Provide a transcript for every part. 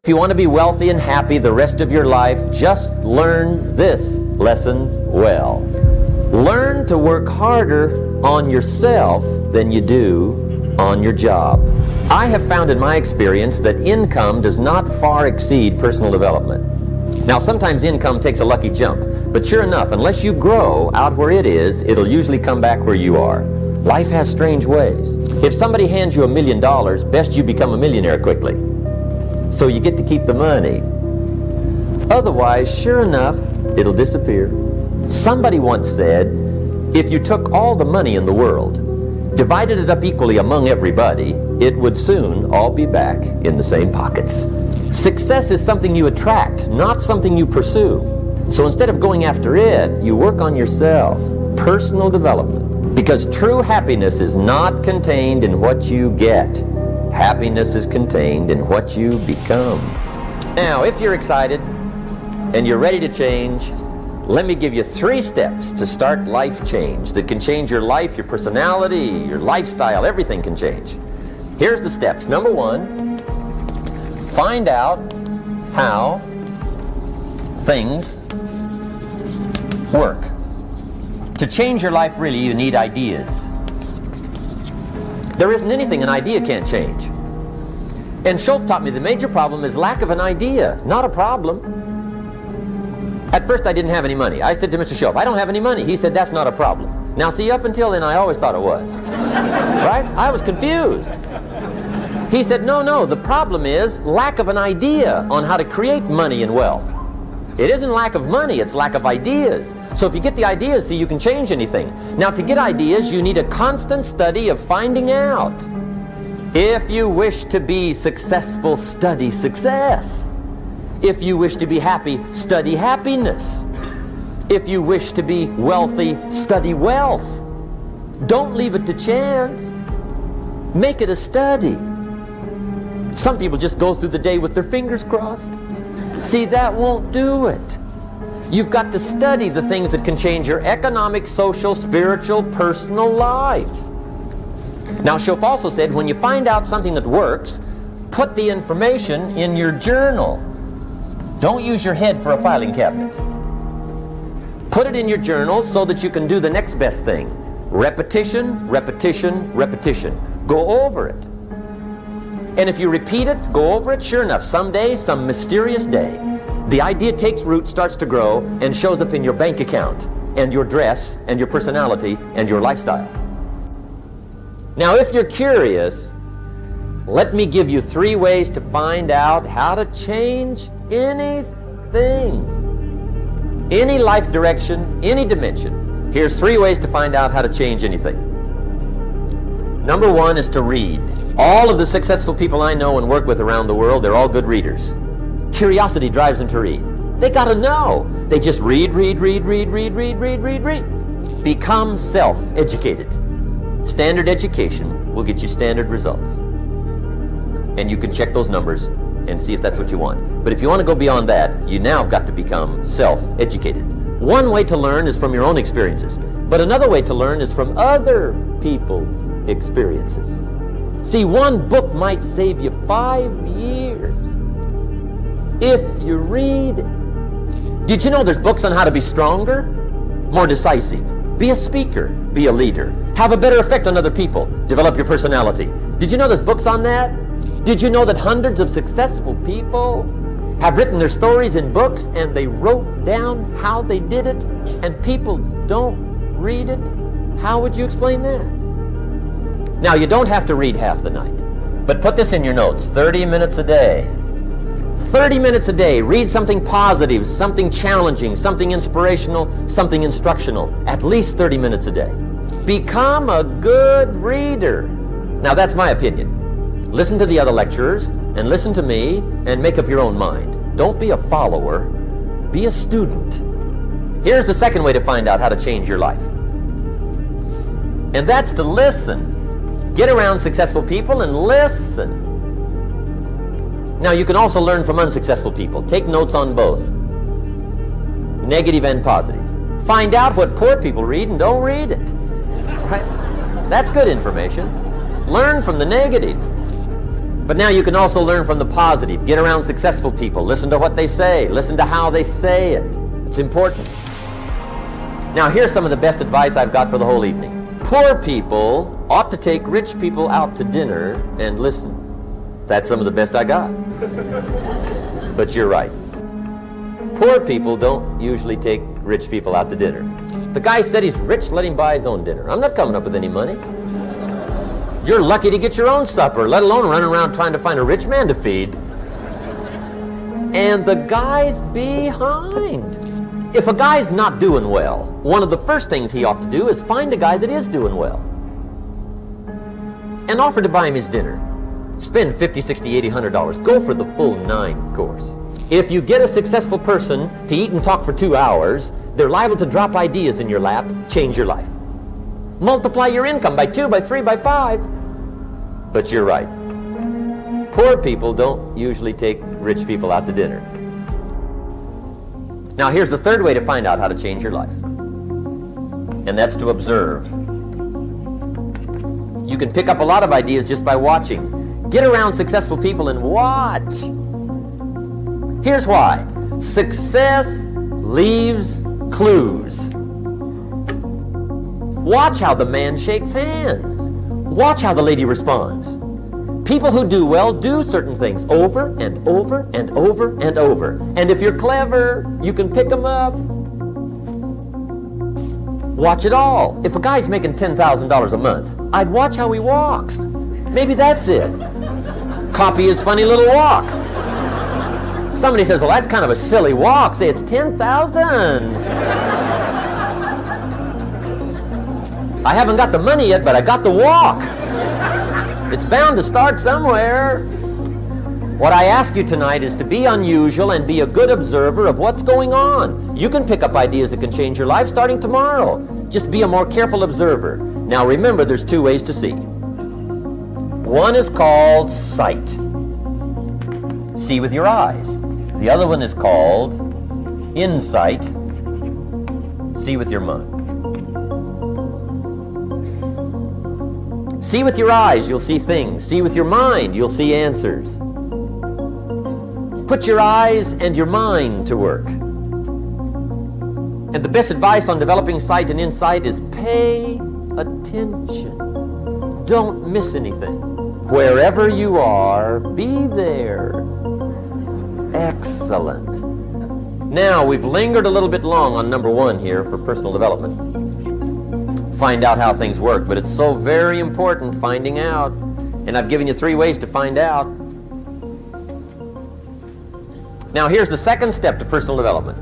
If you want to be wealthy and happy the rest of your life, just learn this lesson well. Learn to work harder on yourself than you do on your job. I have found in my experience that income does not far exceed personal development. Now, sometimes income takes a lucky jump, but sure enough, unless you grow out where it is, it'll usually come back where you are. Life has strange ways. If somebody hands you $1 million, best you become a millionaire quickly, so you get to keep the money. Otherwise, sure enough, it'll disappear. Somebody once said, if you took all the money in the world, divided it up equally among everybody, it would soon all be back in the same pockets. Success is something you attract, not something you pursue. So instead of going after it, you work on yourself. Personal development. Because true happiness is not contained in what you get. Happiness is contained in what you become. Now, if you're excited and you're ready to change, let me give you 3 steps to start life change that can change your life, your personality, your lifestyle, everything can change. Here's the steps. Number 1, find out how things work. To change your life, really, you need ideas. There isn't anything an idea can't change. And Schoff taught me the major problem is lack of an idea, not a problem. At first I didn't have any money. I said to Mr. Schoff, I don't have any money. He said, that's not a problem. Now see, up until then I always thought it was. Right? I was confused. He said, no, the problem is lack of an idea on how to create money and wealth. It isn't lack of money, it's lack of ideas. So if you get the ideas, see, you can change anything. Now, to get ideas, you need a constant study of finding out. If you wish to be successful, study success. If you wish to be happy, study happiness. If you wish to be wealthy, study wealth. Don't leave it to chance. Make it a study. Some people just go through the day with their fingers crossed. See, that won't do it. You've got to study the things that can change your economic, social, spiritual, personal life. Now, Schoff also said, when you find out something that works, put the information in your journal. Don't use your head for a filing cabinet. Put it in your journal so that you can do the next best thing. Repetition, repetition, repetition. Go over it. And if you repeat it, go over it, sure enough, someday, some mysterious day, the idea takes root, starts to grow, and shows up in your bank account, and your dress, and your personality, and your lifestyle. Now, if you're curious, let me give you 3 ways to find out how to change anything. Any life direction, any dimension. Here's 3 ways to find out how to change anything. Number 1 is to read. All of the successful people I know and work with around the world, they're all good readers. Curiosity drives them to read. They gotta know. They just read. Become self-educated. Standard education will get you standard results. And you can check those numbers and see if that's what you want. But if you want to go beyond that, you now have got to become self-educated. One way to learn is from your own experiences. But another way to learn is from other people's experiences. See, one book might save you 5 years if you read it. Did you know there's books on how to be stronger, more decisive, be a speaker, be a leader, have a better effect on other people, develop your personality? Did you know there's books on that? Did you know that hundreds of successful people have written their stories in books and they wrote down how they did it, and people don't read it? How would you explain that? Now, you don't have to read half the night, but put this in your notes, 30 minutes a day. 30 minutes a day, read something positive, something challenging, something inspirational, something instructional, at least 30 minutes a day. Become a good reader. Now, that's my opinion. Listen to the other lecturers, and listen to me, and make up your own mind. Don't be a follower, be a student. Here's the second way to find out how to change your life. And that's to listen. Get around successful people and listen. Now, you can also learn from unsuccessful people. Take notes on both, negative and positive. Find out what poor people read and don't read it. Right? That's good information. Learn from the negative. But now you can also learn from the positive. Get around successful people. Listen to what they say. Listen to how they say it. It's important. Now here's some of the best advice I've got for the whole evening. Poor people ought to take rich people out to dinner and listen. That's some of the best I got. But you're right. Poor people don't usually take rich people out to dinner. The guy said he's rich, let him buy his own dinner. I'm not coming up with any money. You're lucky to get your own supper, let alone running around trying to find a rich man to feed. And the guy's behind. If a guy's not doing well, one of the first things he ought to do is find a guy that is doing well and offer to buy him his dinner. Spend $50, $60, $80, $100. Go for the full 9 course. If you get a successful person to eat and talk for 2 hours, they're liable to drop ideas in your lap, change your life. Multiply your income by 2, by 3, by 5. But you're right. Poor people don't usually take rich people out to dinner. Now here's the third way to find out how to change your life. And that's to observe. You can pick up a lot of ideas just by watching. Get around successful people and watch. Here's why. Success leaves clues. Watch how the man shakes hands. Watch how the lady responds. People who do well do certain things over and over and over and over. And if you're clever, you can pick them up. Watch it all. If a guy's making $10,000 a month, I'd watch how he walks. Maybe that's it. Copy his funny little walk. Somebody says, well, that's kind of a silly walk. Say, it's 10,000. I haven't got the money yet, but I got the walk. It's bound to start somewhere. What I ask you tonight is to be unusual and be a good observer of what's going on. You can pick up ideas that can change your life starting tomorrow. Just be a more careful observer. Now remember, there's 2 ways to see. One is called sight. See with your eyes. The other one is called insight. See with your mind. See with your eyes, you'll see things. See with your mind, you'll see answers. Put your eyes and your mind to work. And the best advice on developing sight and insight is pay attention. Don't miss anything. Wherever you are, be there. Excellent. Now, we've lingered a little bit long on number 1 here for personal development. Find out how things work, but it's so very important finding out. And I've given you 3 ways to find out. Now here's the second step to personal development.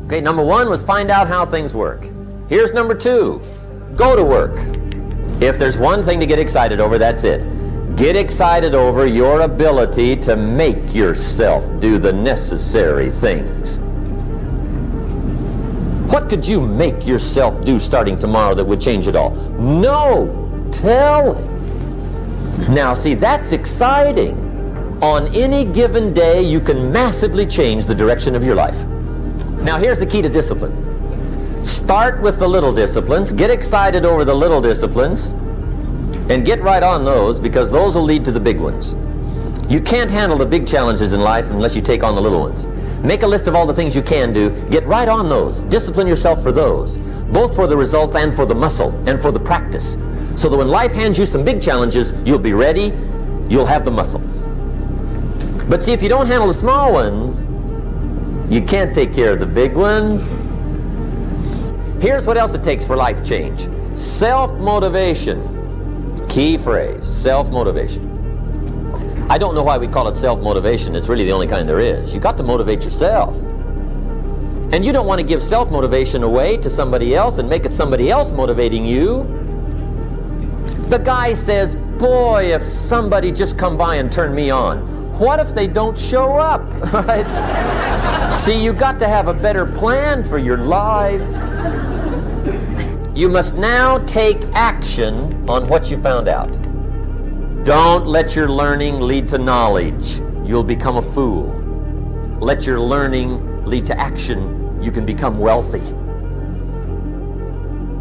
Okay, number 1 was find out how things work. Here's number 2, go to work. If there's one thing to get excited over, that's it. Get excited over your ability to make yourself do the necessary things. What could you make yourself do starting tomorrow that would change it all? No, tell it. Now see, that's exciting. On any given day, you can massively change the direction of your life. Now here's the key to discipline. Start with the little disciplines, get excited over the little disciplines, and get right on those, because those will lead to the big ones. You can't handle the big challenges in life unless you take on the little ones. Make a list of all the things you can do. Get right on those. Discipline yourself for those, both for the results and for the muscle and for the practice, so that when life hands you some big challenges, you'll be ready, you'll have the muscle. But see, if you don't handle the small ones, you can't take care of the big ones. Here's what else it takes for life change. Self-motivation. Key phrase, self-motivation. I don't know why we call it self-motivation. It's really the only kind there is. You got to motivate yourself. And you don't want to give self-motivation away to somebody else and make it somebody else motivating you. The guy says, boy, if somebody just come by and turn me on. What if they don't show up? Right? See, you got to have a better plan for your life. You must now take action on what you found out. Don't let your learning lead to knowledge. You'll become a fool. Let your learning lead to action. You can become wealthy.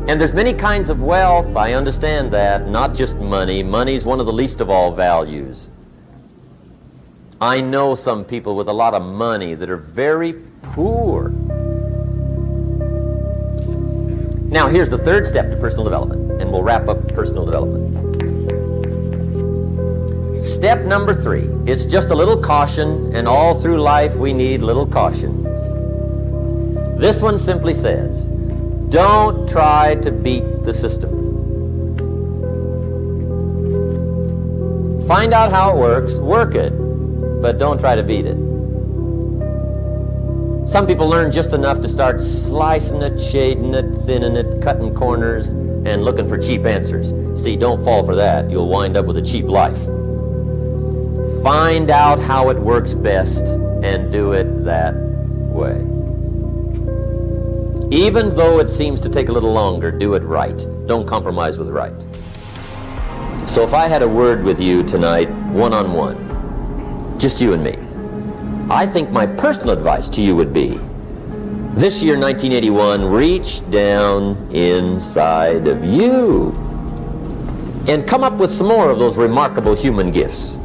And there's many kinds of wealth, I understand that, not just money. Money's one of the least of all values. I know some people with a lot of money that are very poor. Now, here's the third step to personal development, and we'll wrap up personal development. Step number 3, it's just a little caution, and all through life we need little cautions. This one simply says, don't try to beat the system. Find out how it works, work it, but don't try to beat it. Some people learn just enough to start slicing it, shading it, thinning it, cutting corners, and looking for cheap answers. See, don't fall for that. You'll wind up with a cheap life. Find out how it works best and do it that way. Even though it seems to take a little longer, do it right. Don't compromise with right. So if I had a word with you tonight, one-on-one, just you and me, I think my personal advice to you would be, this year, 1981, reach down inside of you and come up with some more of those remarkable human gifts.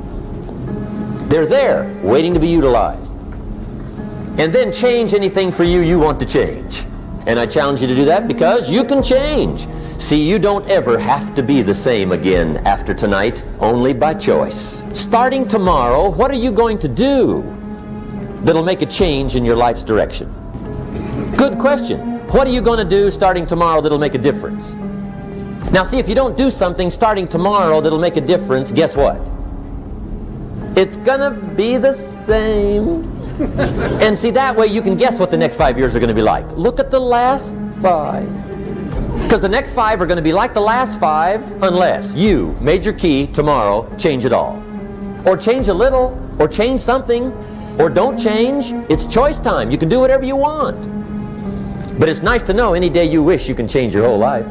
They're there, waiting to be utilized. And then change anything for you you want to change. And I challenge you to do that because you can change. See, you don't ever have to be the same again after tonight, only by choice. Starting tomorrow, what are you going to do that'll make a change in your life's direction? Good question. What are you going to do starting tomorrow that'll make a difference? Now see, if you don't do something starting tomorrow that'll make a difference, guess what? It's gonna be the same. And see, that way you can guess what the next 5 years are going to be like. Look at the last 5. Because the next 5 are going to be like the last 5 unless you, major key, tomorrow, change it all. Or change a little, or change something, or don't change. It's choice time. You can do whatever you want. But it's nice to know any day you wish you can change your whole life.